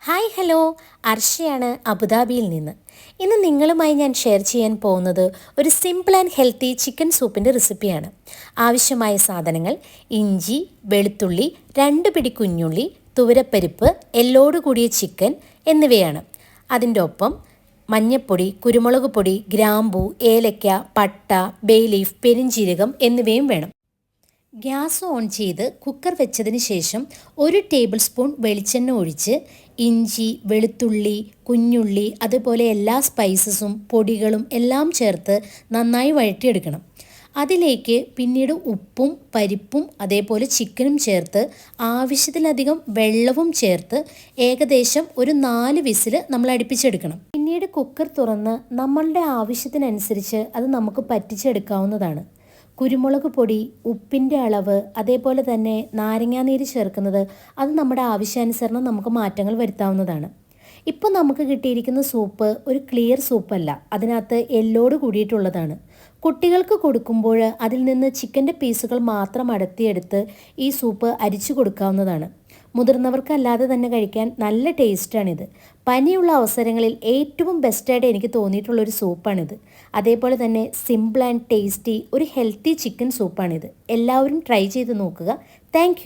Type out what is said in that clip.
Hi hello, അർഷയാണ് അബുദാബിയിൽ നിന്ന്. ഇന്ന് നിങ്ങളുമായി ഞാൻ ഷെയർ ചെയ്യാൻ പോകുന്നത് ഒരു സിമ്പിൾ ആൻഡ് ഹെൽത്തി ചിക്കൻ സൂപ്പിൻ്റെ റെസിപ്പിയാണ്. ആവശ്യമായ സാധനങ്ങൾ: ഇഞ്ചി, വെളുത്തുള്ളി, 2 പിടി കുഞ്ഞുള്ളി, തുവരപ്പരിപ്പ്, എല്ലോട് കൂടിയ ചിക്കൻ എന്നിവയാണ്. അതിൻ്റെ ഒപ്പം മഞ്ഞൾപ്പൊടി, കുരുമുളക് പൊടി, ഗ്രാമ്പൂ, ഏലക്ക, പട്ട, ബേ ലീഫ്, പെരിഞ്ജീരകം എന്നിവയും വേണം. ഗ്യാസ് ഓൺ ചെയ്ത് കുക്കർ വെച്ചതിന് ശേഷം 1 ടേബിൾ സ്പൂൺ വെളിച്ചെണ്ണ ഒഴിച്ച് ഇഞ്ചി, വെളുത്തുള്ളി, കുഞ്ഞുള്ളി, അതുപോലെ എല്ലാ സ്പൈസസും പൊടികളും എല്ലാം ചേർത്ത് നന്നായി വഴറ്റിയെടുക്കണം. അതിലേക്ക് പിന്നീട് ഉപ്പും പരിപ്പും അതേപോലെ ചിക്കനും ചേർത്ത് ആവശ്യത്തിലധികം വെള്ളവും ചേർത്ത് ഏകദേശം ഒരു 4 വിസിൽ നമ്മൾ അടുപ്പിച്ചെടുക്കണം. പിന്നീട് കുക്കർ തുറന്ന് നമ്മളുടെ ആവശ്യത്തിനനുസരിച്ച് അത് നമുക്ക് പറ്റിച്ചെടുക്കാവുന്നതാണ്. കുരുമുളക് പൊടി, ഉപ്പിൻ്റെ അളവ്, അതേപോലെ തന്നെ നാരങ്ങാനീര് ചേർക്കുന്നത് അത് നമ്മുടെ ആവശ്യാനുസരണം നമുക്ക് മാറ്റങ്ങൾ വരുത്താവുന്നതാണ്. ഇപ്പോൾ നമുക്ക് കിട്ടിയിരിക്കുന്ന സൂപ്പ് ഒരു ക്ലിയർ സൂപ്പല്ല, അതിനകത്ത് എല്ലോട് കൂടിയിട്ടുള്ളതാണ്. കുട്ടികൾക്ക് കൊടുക്കുമ്പോൾ അതിൽ നിന്ന് ചിക്കൻ്റെ പീസുകൾ മാത്രം അടർത്തിയെടുത്ത് ഈ സൂപ്പ് അരിച്ചു കൊടുക്കാവുന്നതാണ്. മുതിർന്നവർക്കല്ലാതെ തന്നെ കഴിക്കാൻ നല്ല ടേസ്റ്റാണിത്. പനിയുള്ള അവസരങ്ങളിൽ ഏറ്റവും ബെസ്റ്റായിട്ട് എനിക്ക് തോന്നിയിട്ടുള്ളൊരു സൂപ്പാണിത്. അതേപോലെ തന്നെ സിമ്പിൾ ആൻഡ് ടേസ്റ്റി ഒരു ഹെൽത്തി ചിക്കൻ സൂപ്പാണിത്. എല്ലാവരും ട്രൈ ചെയ്ത് നോക്കുക. താങ്ക്